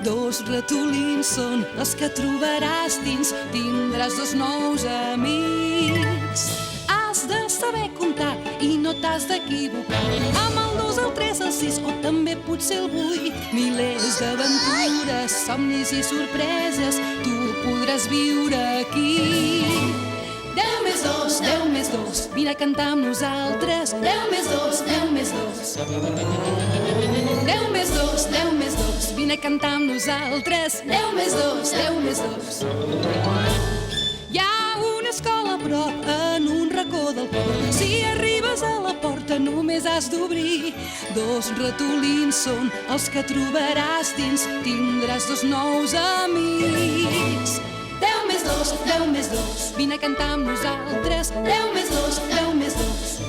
Dos ratolins són els que trobaràs dins, tindràs dos nous amics. Has de saber comptar i no t'has d'equivocar. Amb el 2, el 3, el 6 o també potser el 8. Milers d'aventures, somnis i sorpreses tu podràs viure aquí. 10 més 2, 10 més 2, vine a cantar amb nosaltres. 10 més 2, 10 més 2. 10 més 2, 10 més 2, vine a cantar amb nosaltres. 10 més 2, 10 més 2. Hi ha una escola a prop, en un racó del poble. Si arribes a la porta només has d'obrir. Dos ratolins són els que trobaràs dins, tindràs dos nous amics. 10 més 2, 10 més 2, vine a cantar amb nosaltres. 10 més 2, 10 més 2.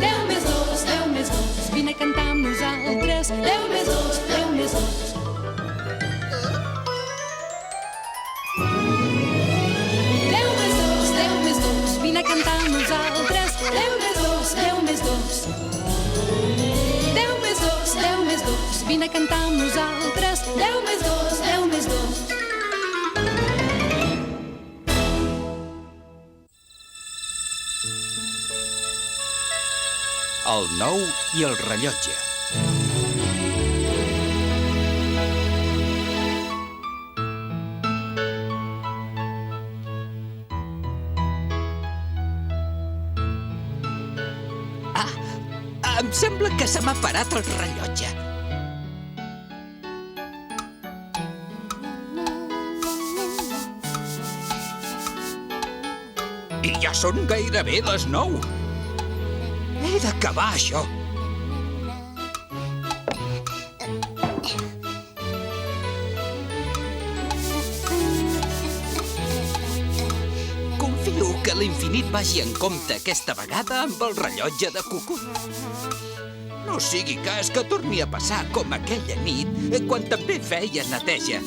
10 més 2, 10 més 2, vine a cantar amb nosaltres. 10 més 2, 10 més 2. 10 més 2, 10 més 2, vine a cantar amb nosaltres. 10 més 2, 10 més 2. 10 més 2, 10 més 2, vine a cantar amb nosaltres. 10 més 2, 10 més 2. El nou i el rellotge. Em sembla que se m'ha parat el rellotge. I ja són gairebé les 9. He d'acabar això. Confio que l'infinit vagi en compte aquesta vegada amb el rellotge de Cucut. No sigui cas que torni a passar com aquella nit quan també feia neteja.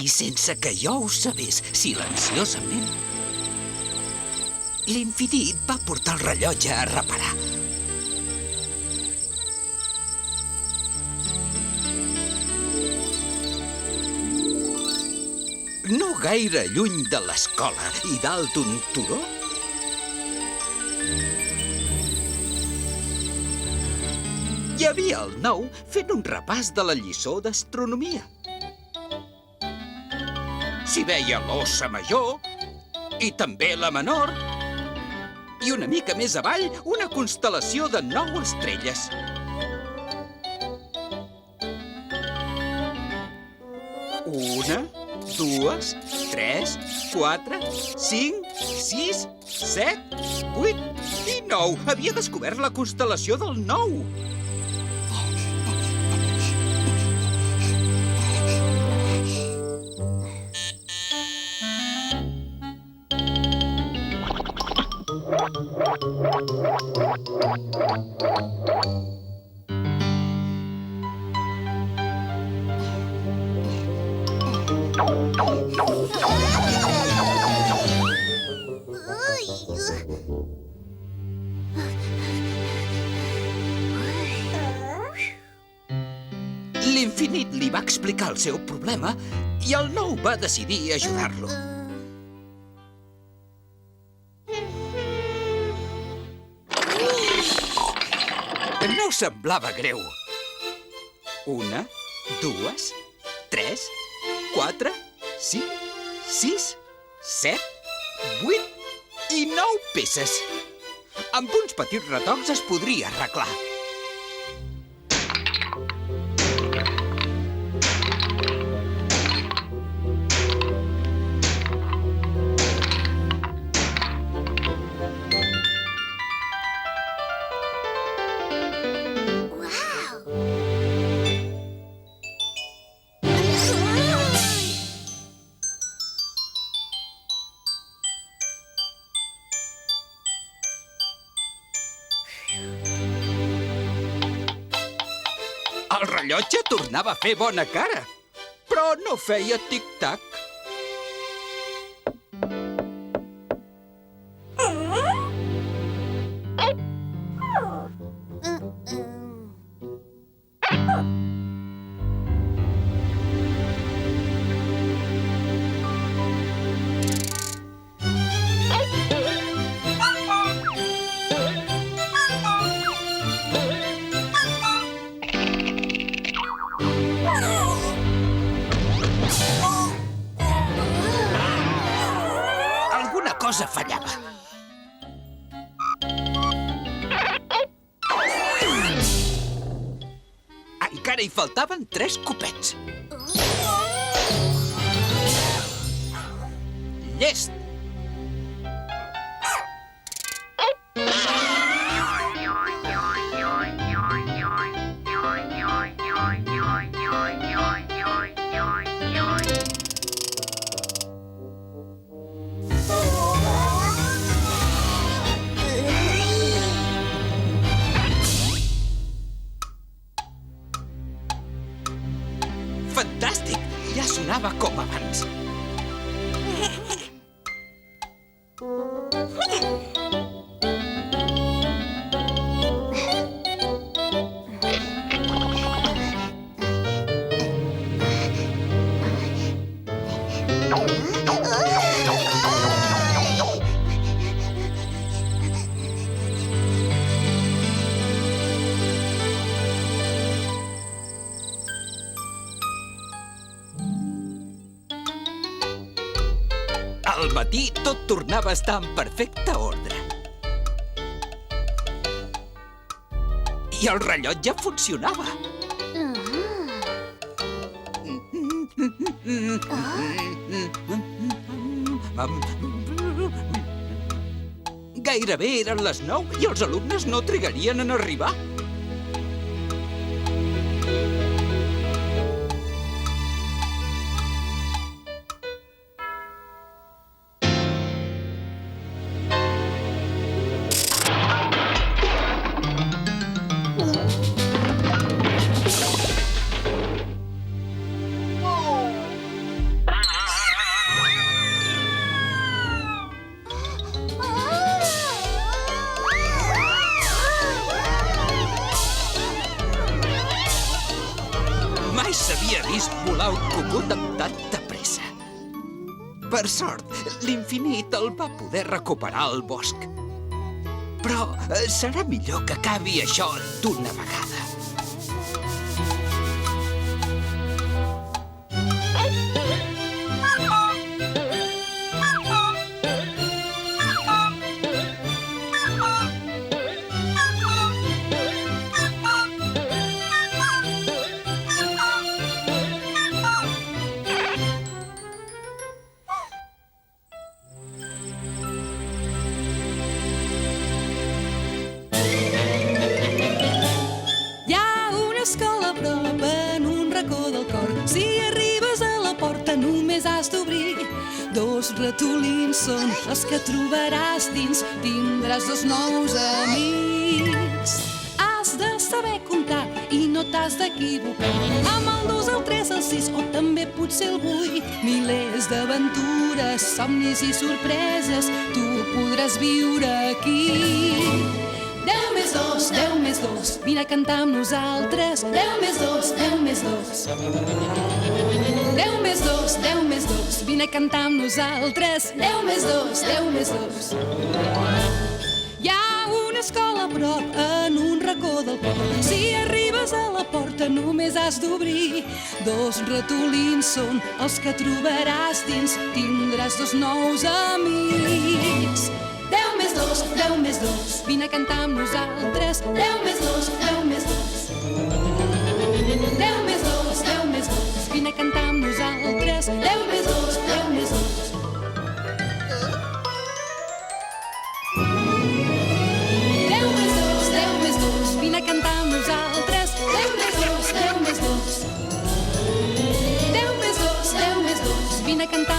I sense que jo ho sabés, silenciosament, l'infinit va portar el rellotge a reparar. No gaire lluny de l'escola i dalt d'un turó, hi havia el Nou fent un repàs de la lliçó d'astronomia. S'hi veia l'Ossa Major i també la Menor i una mica més avall una constel·lació de 9 estrelles. Una, 2, 3, 4, 5, 6, 7, 8 i 9. Havia descobert la constel·lació del 9. L'infinit li va explicar el seu problema i el Nou va decidir ajudar-lo. No semblava greu. 1, 2, 3, 4, 5, 6, 7, 8 i 9 peces. Amb uns petits retocs es podria arreglar. El rellotge tornava a fer bona cara, però no feia tic-tac. Alguna cosa fallava. Encara hi faltaven 3 copets. Llest! Fantàstic! Ja sonava com abans. Al matí tot tornava a estar en perfecte ordre. I el rellotge funcionava. Gairebé eren les 9 i els alumnes no trigarien en arribar. havia vist volar un cucut amb tanta pressa. Per sort, l'infinit el va poder recuperar al bosc. Però serà millor que acabi això d'una vegada. Escola a prop en un racó del cor. Si arribes a la porta només has d'obrir. Dos ratolins són els que trobaràs dins. Tindràs dos nous amics. Has de saber comptar i no t'has d'equivocar. Amb el 2, el 3, el 6 o també potser el 8. Milers d'aventures, somnis i sorpreses tu podràs viure aquí. 10 més 2, 10 més 2, vine a cantar amb nosaltres. 10 més 2, 10 més 2. 10 més 2, 10 més 2, vine a cantar amb nosaltres. 10 més 2, 10 més 2. Hi ha una escola a prop en un racó del cor. Si arribes a la porta només has d'obrir. Dos ratolins són els que trobaràs dins. Tindràs dos nous amics. 10 més 2, 10 més 2, vine a cantar amb nosaltres. 10 més 2, 10 més 2. 10 més 2, 10 més 2, vine a cantar amb nosaltres. 10 més 2, 10 més 2. 10 més 2, 10 més 2, vine a cantar amb nosaltres. 10 més 2, 10 més 2. 10 més 2, 10 més 2, vine a cantar